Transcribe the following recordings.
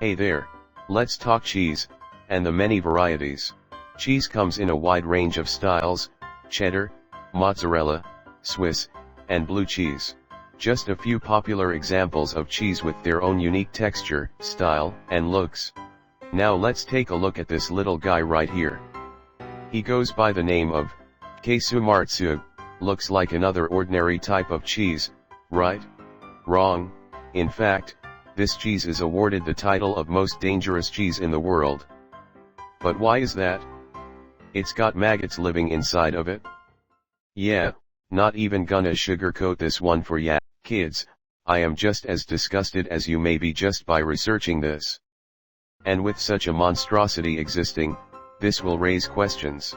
Hey there, let's talk cheese, and the many varieties. Cheese comes in a wide range of styles: cheddar, mozzarella, Swiss, and blue cheese. Just a few popular examples of cheese with their own unique texture, style, and looks. Now let's take a look at this little guy right here. He goes by the name of Casu Martzu. Looks like another ordinary type of cheese, right? Wrong. In fact, this cheese is awarded the title of most dangerous cheese in the world. But why is that? It's got maggots living inside of it. Yeah, not even gonna sugarcoat this one for ya, kids. I am just as disgusted as you may be just by researching this. And with such a monstrosity existing, this will raise questions.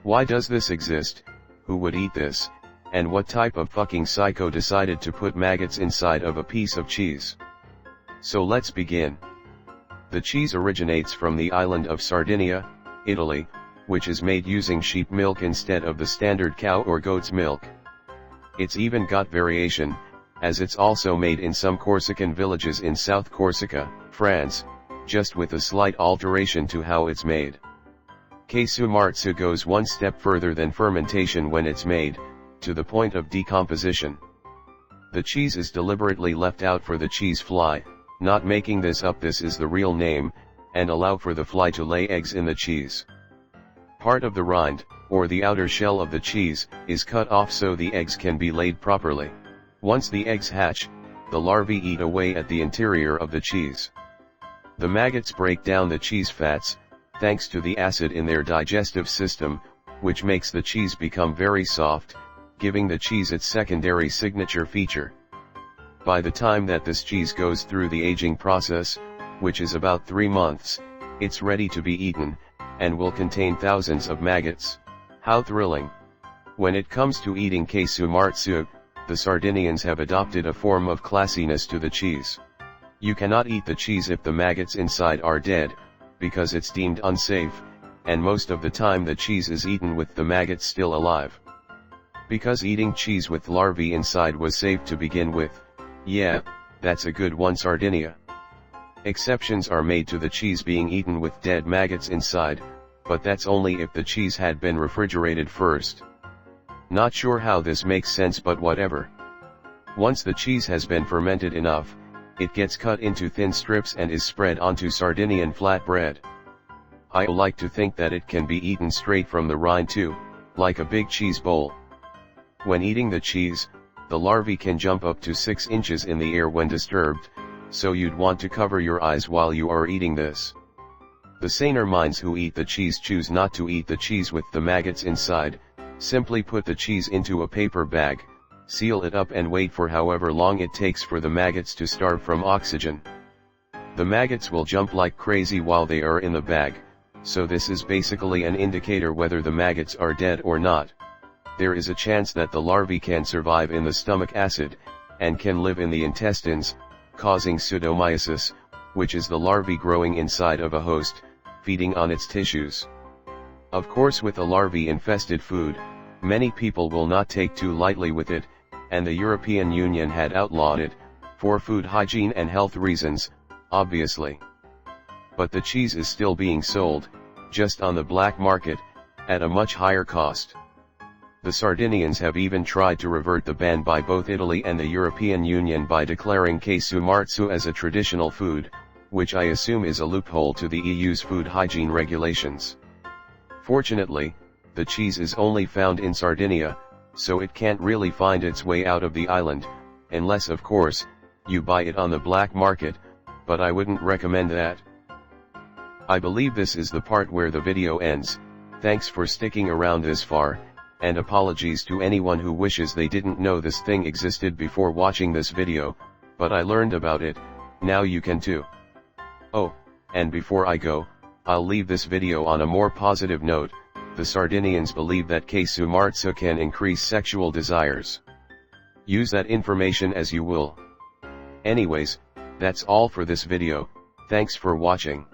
Why does this exist? Who would eat this? And what type of fucking psycho decided to put maggots inside of a piece of cheese? So let's begin. The cheese originates from the island of Sardinia, Italy, which is made using sheep milk instead of the standard cow or goat's milk. It's even got variation, as it's also made in some Corsican villages in South Corsica, France, just with a slight alteration to how it's made. Casu Martzu goes one step further than fermentation when it's made, to the point of decomposition. The cheese is deliberately left out for the cheese fly, not making this up, this is the real name, and allow for the fly to lay eggs in the cheese. Part of the rind, or the outer shell of the cheese, is cut off so the eggs can be laid properly. Once the eggs hatch, the larvae eat away at the interior of the cheese. The maggots break down the cheese fats, thanks to the acid in their digestive system, which makes the cheese become very soft, giving the cheese its secondary signature feature. By the time that this cheese goes through the aging process, which is about 3 months, it's ready to be eaten, and will contain thousands of maggots. How thrilling! When it comes to eating Casu Martzu, the Sardinians have adopted a form of classiness to the cheese. You cannot eat the cheese if the maggots inside are dead, because it's deemed unsafe, and most of the time the cheese is eaten with the maggots still alive. Because eating cheese with larvae inside was safe to begin with, yeah, that's a good one, Sardinia. Exceptions are made to the cheese being eaten with dead maggots inside, but that's only if the cheese had been refrigerated first. Not sure how this makes sense, but whatever. Once the cheese has been fermented enough, it gets cut into thin strips and is spread onto Sardinian flatbread. I like to think that it can be eaten straight from the rind too, like a big cheese bowl. When eating the cheese, the larvae can jump up to 6 inches in the air when disturbed, so you'd want to cover your eyes while you are eating this. The saner minds who eat the cheese choose not to eat the cheese with the maggots inside. Simply put the cheese into a paper bag, seal it up and wait for however long it takes for the maggots to starve from oxygen. The maggots will jump like crazy while they are in the bag, so this is basically an indicator whether the maggots are dead or not. There is a chance that the larvae can survive in the stomach acid, and can live in the intestines, causing pseudomyosis, which is the larvae growing inside of a host, feeding on its tissues. Of course, with a larvae-infested food, many people will not take too lightly with it, and the European Union had outlawed it, for food hygiene and health reasons, obviously. But the cheese is still being sold, just on the black market, at a much higher cost. The Sardinians have even tried to revert the ban by both Italy and the European Union by declaring Casu Martzu as a traditional food, which I assume is a loophole to the EU's food hygiene regulations. Fortunately, the cheese is only found in Sardinia, so it can't really find its way out of the island, unless of course, you buy it on the black market, but I wouldn't recommend that. I believe this is the part where the video ends. Thanks for sticking around this far, and apologies to anyone who wishes they didn't know this thing existed before watching this video, but I learned about it, now you can too. Oh, and before I go, I'll leave this video on a more positive note. The Sardinians believe that Casu Martzu can increase sexual desires. Use that information as you will. Anyways, that's all for this video. Thanks for watching.